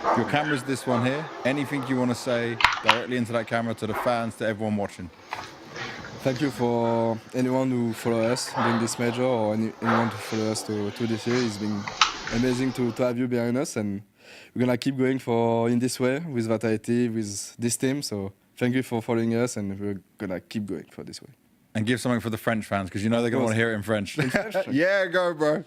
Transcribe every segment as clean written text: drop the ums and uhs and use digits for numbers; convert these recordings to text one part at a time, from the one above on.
Your camera's this one here. Anything you want to say directly into that camera to the fans, to everyone watching? Thank you for anyone who follow us during this major or anyone to follow us to this year. It's been amazing to have you behind us, and we're gonna keep going in this way with Vitality, with this team. So thank you for following us, and we're gonna keep going for this way. And give something for the French fans, because you know they're going to want to hear it in French. Yeah, go, bro.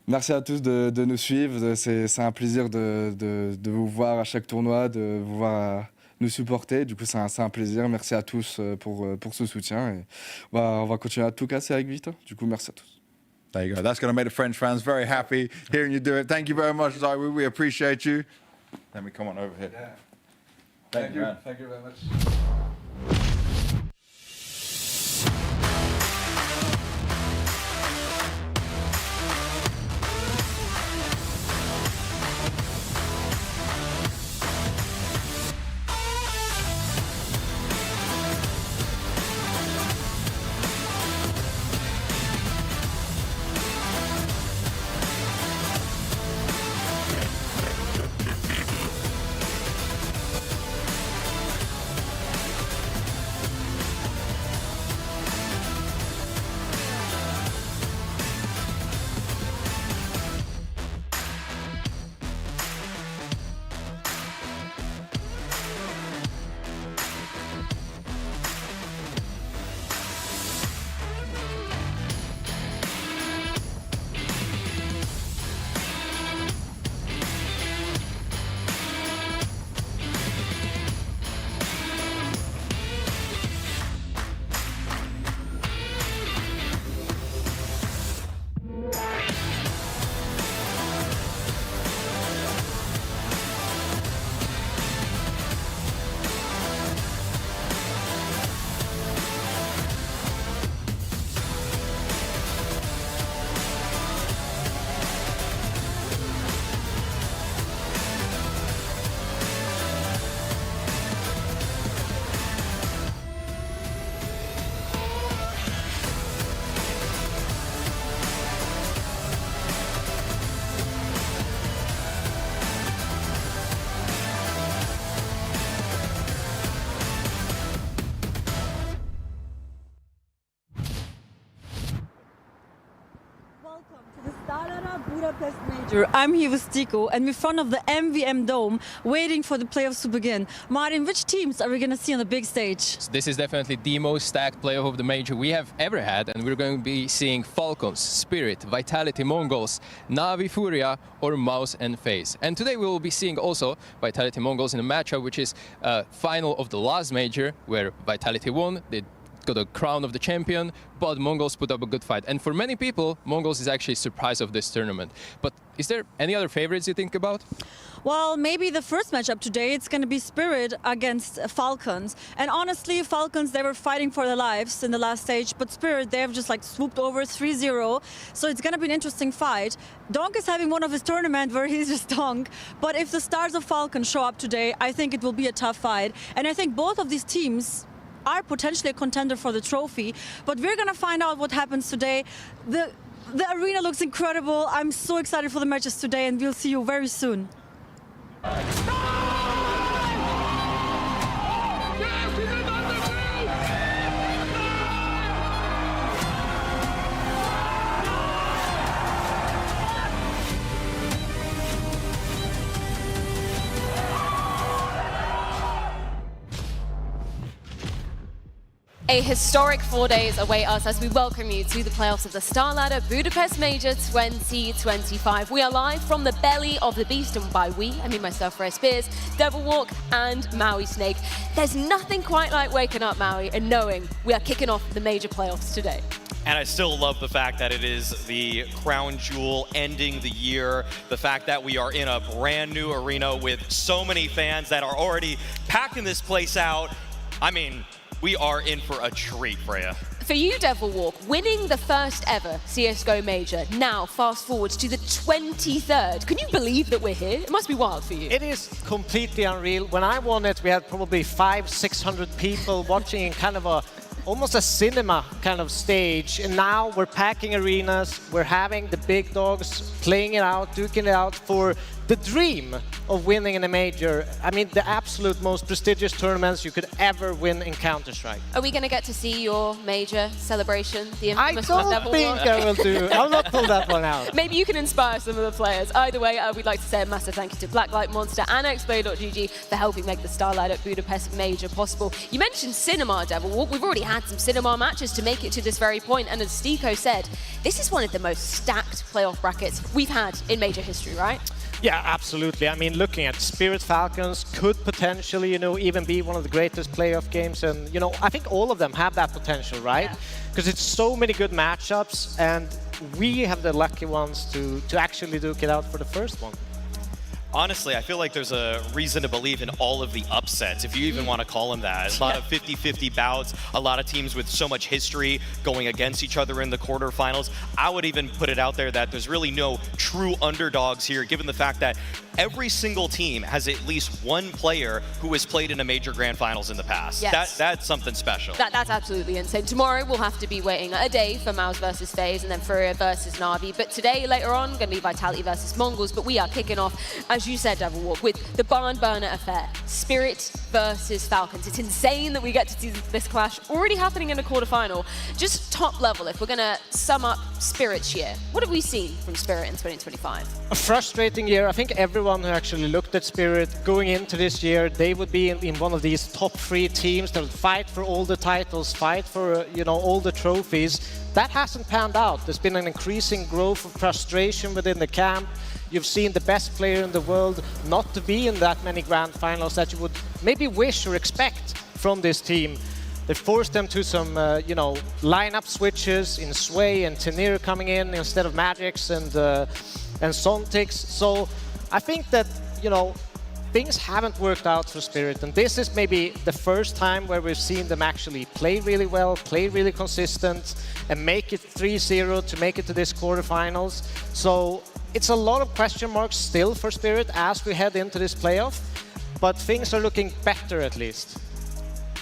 Merci à tous de nous suivre. C'est un plaisir de vous voir à chaque tournoi, de vous voir nous supporter. Du coup, c'est un plaisir. Merci à tous pour ce soutien. Et on va continuer à tout casser avec Victor. Du coup, merci à tous. There you go. That's going to make the French fans very happy hearing you do it. Thank you very much, Zai. We appreciate you. Let me come on over here. Yeah. Thank you, man. Thank you very much. Welcome to the StarLadder Budapest Major. I'm here with Tico and we're in front of the MVM Dome waiting for the playoffs to begin. Martin, which teams are we going to see on the big stage? This is definitely the most stacked playoff of the major we have ever had, and we're going to be seeing Falcons, Spirit, Vitality Mongols, Navi Furia or Mouse and FaZe. And today we will be seeing also Vitality Mongols in a matchup which is final of the last major where Vitality won. They got the crown of the champion, but Mongols put up a good fight. And for many people, Mongols is actually a surprise of this tournament. But is there any other favorites you think about? Well, maybe the first matchup today, it's going to be Spirit against Falcons. And honestly, Falcons, they were fighting for their lives in the last stage, but Spirit, they have just like swooped over 3-0. So it's going to be an interesting fight. Donk is having one of his tournament where he's just Donk. But if the stars of Falcons show up today, I think it will be a tough fight. And I think both of these teams are potentially a contender for the trophy, but we're gonna find out what happens today. The arena looks incredible. I'm so excited for the matches today, and we'll see you very soon. A historic 4 days await us as we welcome you to the playoffs of the StarLadder Budapest Major 2025. We are live from the belly of the beast, and by we, I mean myself, Ray Spears, Devil Walk, and Maui Snake. There's nothing quite like waking up, Maui, and knowing we are kicking off the major playoffs today. And I still love the fact that it is the crown jewel ending the year, the fact that we are in a brand new arena with so many fans that are already packing this place out. I mean, we are in for a treat, Freya. For you, Devil Walk, winning the first ever CSGO Major, now fast forward to the 23rd. Can you believe that we're here? It must be wild for you. It is completely unreal. When I won it, we had probably 500-600 people watching in kind of almost a cinema kind of stage. And now we're packing arenas. We're having the big dogs playing it out, duking it out for the dream of winning in a major. I mean, the absolute most prestigious tournaments you could ever win in Counter-Strike. Are we going to get to see your major celebration? The I infamous don't level think one? I will do. I'll not pull that one out. Maybe you can inspire some of the players. Either way, we'd like to say a massive thank you to Blacklight Monster and Xplay.gg for helping make the StarLadder Budapest major possible. You mentioned cinema, Devil. We've already had some cinema matches to make it to this very point, and as Stiko said, this is one of the most stacked playoff brackets we've had in major history, right? Yeah, absolutely. I mean, looking at Spirit Falcons could potentially, even be one of the greatest playoff games. And, I think all of them have that potential, right? Because it's so many good matchups, and we have the lucky ones to actually duke it out for the first one. Honestly, I feel like there's a reason to believe in all of the upsets, if you even want to call them that. A lot of 50-50 bouts, a lot of teams with so much history going against each other in the quarterfinals. I would even put it out there that there's really no true underdogs here, given the fact that every single team has at least one player who has played in a major grand finals in the past. Yes. That's something special. That's absolutely insane. Tomorrow we'll have to be waiting a day for Mouse versus FaZe and then Furia versus Na'Vi. But today, later on, going to be Vitality versus Mongols. But we are kicking off, as you said, Devil Walk, with the barn burner affair. Spirit versus Falcons. It's insane that we get to see this clash already happening in a quarterfinal. Just top level, if we're going to sum up Spirit's year, what have we seen from Spirit in 2025? A frustrating year. I think everyone who actually looked at Spirit going into this year, they would be in one of these top 3 teams that would fight for all the titles, fight for all the trophies. That hasn't panned out. There's been an increasing growth of frustration within the camp. You've seen the best player in the world not to be in that many grand finals that you would maybe wish or expect from this team. They forced them to some, lineup switches in Sway and Tenir coming in instead of Magix and Sontix. So I think that, things haven't worked out for Spirit, and this is maybe the first time where we've seen them actually play really well, play really consistent, and make it 3-0 to make it to this quarterfinals. So it's a lot of question marks still for Spirit as we head into this playoff, but things are looking better at least.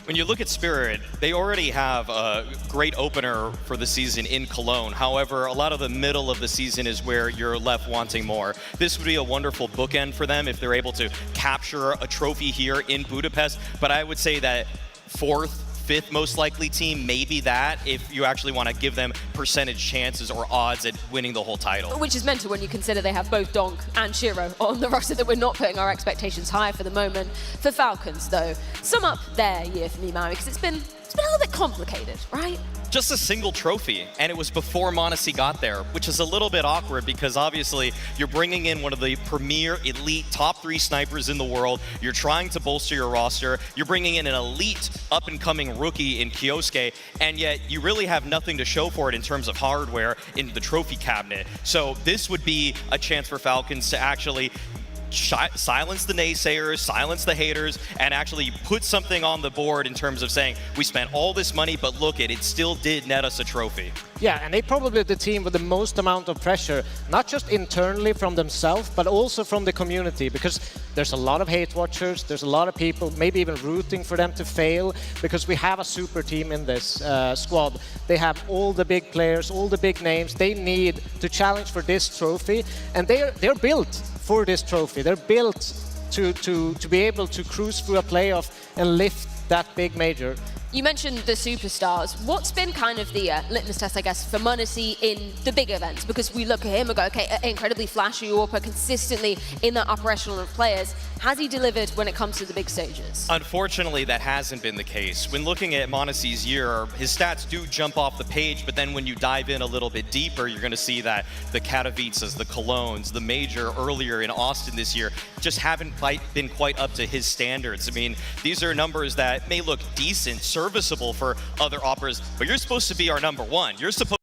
When you look at Spirit, they already have a great opener for the season in Cologne. However, a lot of the middle of the season is where you're left wanting more. This would be a wonderful bookend for them if they're able to capture a trophy here in Budapest. But I would say that 4th, 5th most likely team, maybe that, if you actually want to give them percentage chances or odds at winning the whole title. Which is mental when you consider they have both Donk and Shiro on the roster, that we're not putting our expectations high for the moment. For Falcons, though, sum up their year for me, Maui, because it's been a little bit complicated, right? Just a single trophy, and it was before m0NESY got there, which is a little bit awkward because obviously you're bringing in one of the premier elite top 3 snipers in the world. You're trying to bolster your roster. You're bringing in an elite up-and-coming rookie in Kyosuke, and yet you really have nothing to show for it in terms of hardware in the trophy cabinet. So this would be a chance for Falcons to actually silence the naysayers, silence the haters, and actually put something on the board in terms of saying, we spent all this money, but look, it still did net us a trophy. Yeah, and they probably the team with the most amount of pressure, not just internally from themselves, but also from the community, because there's a lot of hate watchers, there's a lot of people maybe even rooting for them to fail, because we have a super team in this squad. They have all the big players, all the big names. They need to challenge for this trophy, and they're built for this trophy. They're built to be able to cruise through a playoff and lift that big major. You mentioned the superstars. What's been kind of the litmus test, I guess, for m0NESY in the big events? Because we look at him and go, okay, incredibly flashy AWPer, consistently in that upper echelon of players. Has he delivered when it comes to the big stages? Unfortunately, that hasn't been the case. When looking at m0NESY's year, his stats do jump off the page, but then when you dive in a little bit deeper, you're going to see that the Katowices, the Colognes, the major earlier in Austin this year just haven't been quite up to his standards. I mean, these are numbers that may look decent, serviceable for other AWPers, but you're supposed to be our #1. You're supposed